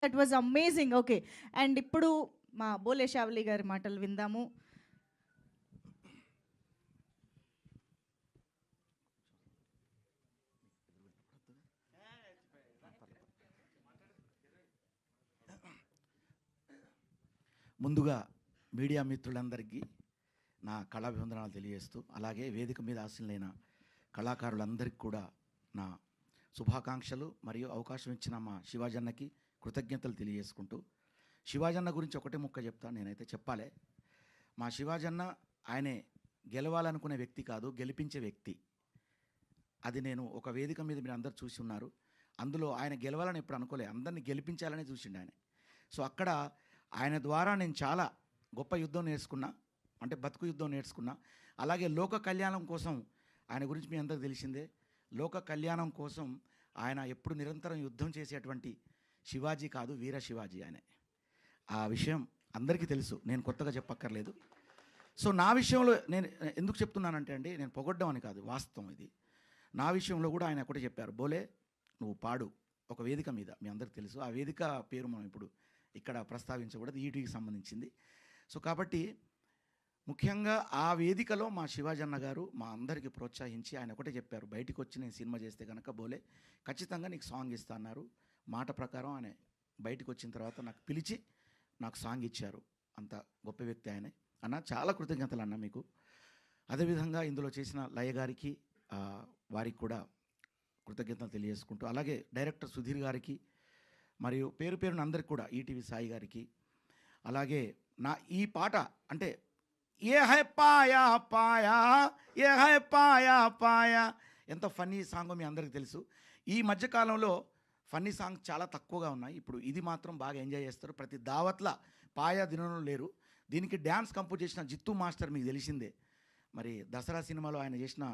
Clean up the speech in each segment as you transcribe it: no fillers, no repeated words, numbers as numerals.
That was amazing. Okay. And ఇప్పుడు మా బోలే షావ్లి గారి మాటలు విందాము. ముందుగా మీడియా మిత్రులందరికీ నా కళాభివందనాలు తెలియజేస్తూ, అలాగే వేదిక మీద ఆశీనులైన కళాకారులందరికీ కూడా నా శుభాకాంక్షలు మరియు అవకాశం ఇచ్చిన మా శివాజన్నకి కృతజ్ఞతలు తెలియజేసుకుంటూ, శివాజన్న గురించి ఒకటే ముక్క చెప్తాను. నేనైతే చెప్పాలి, మా శివాజన్న ఆయనే గెలవాలనుకునే వ్యక్తి కాదు, గెలిపించే వ్యక్తి. అది నేను ఒక వేదిక మీద మీరు అందరు చూసి ఉన్నారు. అందులో ఆయన గెలవాలని ఎప్పుడు అనుకోలే, అందరినీ గెలిపించాలని చూసిండు ఆయన. సో అక్కడ ఆయన ద్వారా నేను చాలా గొప్ప యుద్ధం నేర్చుకున్నా, అంటే బతుకు యుద్ధం నేర్చుకున్నా. అలాగే లోక కళ్యాణం కోసం ఆయన గురించి మీ అందరికీ తెలిసిందే. లోక కళ్యాణం కోసం ఆయన ఎప్పుడు నిరంతరం యుద్ధం చేసేటువంటి శివాజీ కాదు, వీర శివాజీ ఆయనే. ఆ విషయం అందరికీ తెలుసు, నేను కొత్తగా చెప్పక్కర్లేదు. సో నా విషయంలో నేను ఎందుకు చెప్తున్నానంటే అండి, నేను పొగడ్డం అని కాదు, వాస్తవం ఇది. నా విషయంలో కూడా ఆయన ఒకటి చెప్పారు, బోలే నువ్వు పాడు ఒక వేదిక మీద, మీ అందరికీ తెలుసు. ఆ వేదిక పేరు మనం ఇప్పుడు ఇక్కడ ప్రస్తావించకూడదు, ఈటీకి సంబంధించింది. సో కాబట్టి ముఖ్యంగా ఆ వేదికలో మా శివాజన్న గారు మా అందరికీ ప్రోత్సహించి ఆయన ఒకటే చెప్పారు, బయటికి వచ్చి నేను సినిమా చేస్తే కనుక బోలే ఖచ్చితంగా నీకు సాంగ్ ఇస్తా అన్నారు. మాట ప్రకారం ఆయన బయటకు వచ్చిన తర్వాత నాకు పిలిచి నాకు సాంగ్ ఇచ్చారు. అంత గొప్ప వ్యక్తి ఆయనే. అన్న చాలా కృతజ్ఞతలు అన్న మీకు. అదేవిధంగా ఇందులో చేసిన లయ గారికి వారికి కూడా కృతజ్ఞతలు తెలియజేసుకుంటూ, అలాగే డైరెక్టర్ సుధీర్ గారికి మరియు పేరు పేరున అందరికి కూడా, ఈటీవీ సాయి గారికి. అలాగే నా ఈ పాట అంటే ఏ హై పాయా పాయా, ఏ హై పాయా పాయా, ఎంత ఫన్నీ సాంగ్ మీ అందరికీ తెలుసు. ఈ మధ్యకాలంలో ఫన్నీ సాంగ్ చాలా తక్కువగా ఉన్నాయి. ఇప్పుడు ఇది మాత్రం బాగా ఎంజాయ్ చేస్తారు. ప్రతి దావత్ల పాయా దినంలో లేరు. దీనికి డ్యాన్స్ కంపోజ్ చేసిన జిత్తు మాస్టర్ మీకు తెలిసిందే. మరి దసరా సినిమాలో ఆయన చేసిన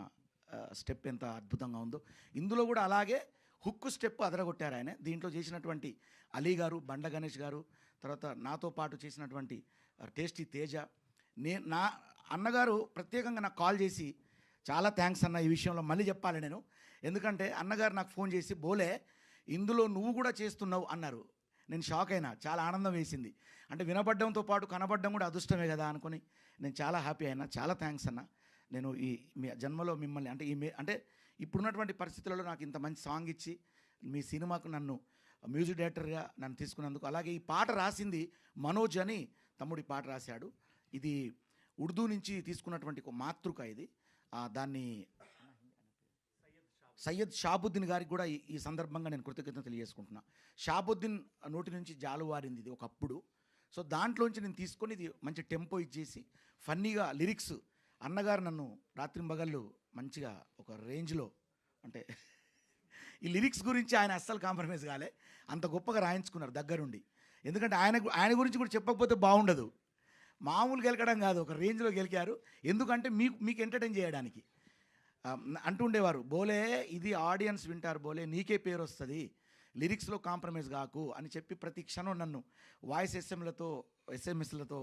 స్టెప్ ఎంత అద్భుతంగా ఉందో, ఇందులో కూడా అలాగే హుక్కు స్టెప్ అదరగొట్టారు ఆయన. దీంట్లో చేసినటువంటి అలీ గారు, బండ గణేష్ గారు, తర్వాత నాతో పాటు చేసినటువంటి టేస్టీ తేజ, నా అన్నగారు ప్రత్యేకంగా నాకు కాల్ చేసి చాలా థ్యాంక్స్ అన్న, ఈ విషయంలో మళ్ళీ చెప్పాలి నేను. ఎందుకంటే అన్నగారు నాకు ఫోన్ చేసి బోలే ఇందులో నువ్వు కూడా చేస్తున్నావు అన్నారు. నేను షాక్ అయినా, చాలా ఆనందం వేసింది. అంటే వినపడ్డంతో పాటు కనపడడం కూడా అదృష్టమే కదా అనుకుని నేను చాలా హ్యాపీ అయినా. చాలా థ్యాంక్స్ అన్న. నేను ఈ మీ జన్మలో మిమ్మల్ని అంటే ఇప్పుడున్నటువంటి పరిస్థితులలో నాకు ఇంత మంచి సాంగ్ ఇచ్చి మీ సినిమాకు నన్ను మ్యూజిక్ డైరెక్టర్గా నన్ను తీసుకున్నందుకు. అలాగే ఈ పాట రాసింది మనోజ్ అని తమ్ముడి పాట రాశాడు. ఇది ఉర్దూ నుంచి తీసుకున్నటువంటి ఒక మాతృక ఇది. దాన్ని సయ్యద్ షాబుద్దీన్ గారికి కూడా ఈ సందర్భంగా నేను కృతజ్ఞత తెలియజేసుకుంటున్నా. షాబుద్దీన్ నోటి నుంచి జాలువారింది ఇది ఒకప్పుడు. సో దాంట్లోంచి నేను తీసుకొని ఇది మంచి టెంపో ఇచ్చేసి ఫన్నీగా లిరిక్స్, అన్నగారు నన్ను రాత్రింబగళ్ళు మంచిగా ఒక రేంజ్లో, అంటే ఈ లిరిక్స్ గురించి ఆయన అస్సలు కాంప్రమైజ్ కాలే, అంత గొప్పగా రాయించుకున్నారు దగ్గరుండి. ఎందుకంటే ఆయన గురించి కూడా చెప్పకపోతే బాగుండదు. మామూలు గెలకడం కాదు, ఒక రేంజ్లో గెలికారు. ఎందుకంటే మీకు ఎంటర్టైన్ చేయడానికి. అంటుండేవారు, బోలే ఇది ఆడియన్స్ వింటారు, బోలే నీకే పేరు వస్తుంది, లిరిక్స్లో కాంప్రమైజ్ కాకు అని చెప్పి ప్రతి క్షణం నన్ను వాయిస్ ఎస్ఎంఎస్లతో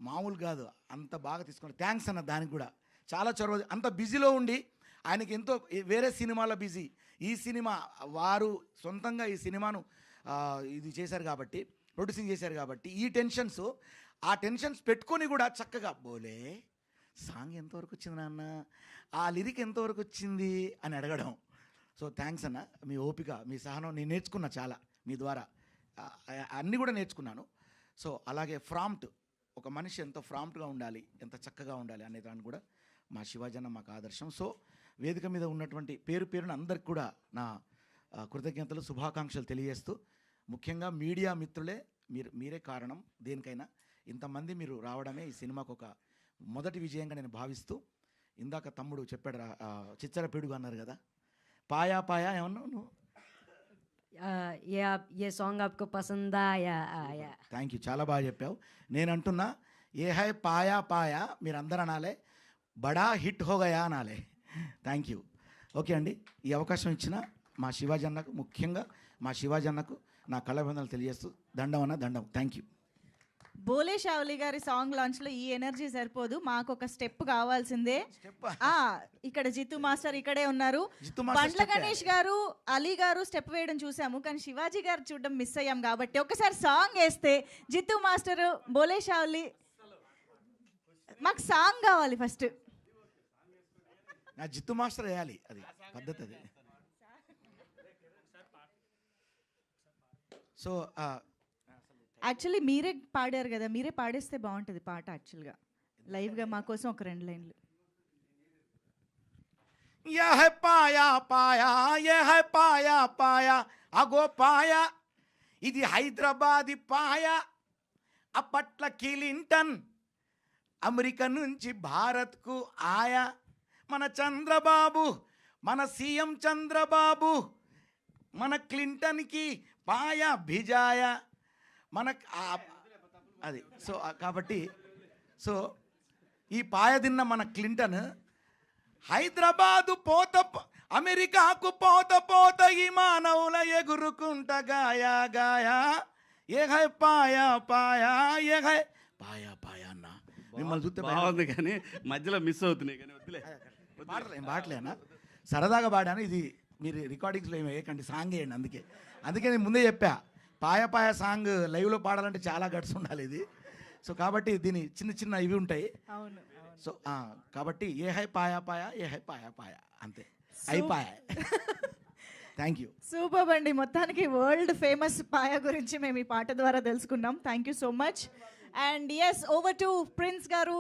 మామూలు కాదు అంత బాగా తీసుకున్నారు. థ్యాంక్స్ అన్న. దానికి కూడా చాలా చొరవ. అంత బిజీలో ఉండి ఆయనకి ఎంతో వేరే సినిమాలో బిజీ, ఈ సినిమా వారు సొంతంగా ఈ సినిమాను ఇది చేశారు కాబట్టి, ప్రొడ్యూసింగ్ చేశారు కాబట్టి ఆ టెన్షన్స్ పెట్టుకొని కూడా చక్కగా బోలే సాంగ్ ఎంతవరకు వచ్చింది నాన్న, ఆ లిరిక్ ఎంతవరకు వచ్చింది అని అడగడం. సో థ్యాంక్స్ అన్న. మీ ఓపిక, మీ సహనం నేను నేర్చుకున్నా చాలా మీ ద్వారా, అన్నీ కూడా నేర్చుకున్నాను. సో అలాగే ఫ్రాంప్ట్, ఒక మనిషి ఎంత ఫ్రాంప్ట్గా ఉండాలి, ఎంత చక్కగా ఉండాలి అనే దాన్ని కూడా మా శివాజన్న మాకు ఆదర్శం. సో వేదిక మీద ఉన్నటువంటి పేరున అందరికి కూడా నా కృతజ్ఞతలు, శుభాకాంక్షలు తెలియజేస్తూ, ముఖ్యంగా మీడియా మిత్రులే మీరే కారణం దేనికైనా. ఇంతమంది మీరు రావడమే ఈ సినిమాకు ఒక మొదటి విజయంగా నేను భావిస్తూ, ఇందాక తమ్ముడు చెప్పాడు చిచ్చర పిడుగు అన్నారు కదా, పాయా పాయా ఏమన్నా నువ్వు? ये सॉन्ग आपको पसंद आया आया. థ్యాంక్ యూ, చాలా బాగా చెప్పావు. నేను అంటున్నా ఏ హై పాయా పాయా మీరు అందరూ అనాలే, బడా హిట్ హోగయా అనాలే. Thank you. ఓకే అండి, ఈ అవకాశం ఇచ్చిన మా శివాజన్నకు, ముఖ్యంగా మా శివాజన్నకు నా కళాభివందనలు తెలియజేస్తూ దండం అన్న దండం. Thank you. బోలే షావ్లి గారి సాంగ్ లాంచ్ లో ఈ ఎనర్జీ సరిపోదు, మాకు ఒక స్టెప్ కావాల్సిందే. స్టెప్ ఆ ఇక్కడ జిత్తు మాస్టర్ ఇక్కడే ఉన్నారు. జిత్తు మాస్టర్ బండ్ల step గణేష్ గారు, అలీ గారు స్టెప్ వేయడం చూసాము, కానీ శివాజీ గారు చూడడం మిస్ అయ్యాం. కాబట్టి ఒకసారి సాంగ్ వేస్తే జిత్తు మాస్టర్, బోలే షావ్లి, మాకు సాంగ్ కావాలి ఫస్ట్. నా జిత్తు మాస్టర్ వేయాలి, అది పద్ధతి అది. సో యాక్చువల్లీ మీరే పాడారు కదా, మీరే పాడేస్తే బాగుంటుంది పాట యాక్చువల్గా లైవ్గా మా కోసం ఒక 2 లైన్లు. ये है पाया पाया, ये है पाया पाया, అగో పాయా, ఇది హైదరాబాదీ పాయా. అప్పట్ల క్లింటన్ అమెరికా నుంచి భారత్కు ఆయా. మన చంద్రబాబు, మన సీఎం చంద్రబాబు, మన క్లింటన్కి పాయా భిజాయ. మన అది సో కాబట్టి సో ఈ పాయ తిన్న మన క్లింటన్ హైదరాబాదు పోత అమెరికాకు పోత పోత ఈ మానవుల ఎగురుకుంట గాయా గాయా. ఏ హై పాయా పాయా, ఏ హై పాయా పాయా అన్న. మిమ్మల్ని చూస్తే బాగుంది కానీ మధ్యలో మిస్ అవుతున్నాయి కానీ వద్దులే. పాటలేనా సరదాగా పాడాను. ఇది మీరు రికార్డింగ్స్లో ఏమి వేయకండి, సాంగ్ వేయండి. అందుకే నేను ముందే చెప్పా, పాయ పాయ సాంగ్ లైవ్లో పాడాలంటే చాలా గట్స్ ఉండాలి ఇది. సో కాబట్టి దీని చిన్న చిన్న ఇవి ఉంటాయి. అవును. సో కాబట్టి ఏ హై పాయా పాయా, ఏ హై పాయా పాయా, అంతే అయిపాయా. Thank you. సూపర్ అండి, మొత్తానికి వరల్డ్ ఫేమస్ పాయ గురించి మేము ఈ పాట ద్వారా తెలుసుకున్నాం. Thank you so much. And yes, over to Prince గారు.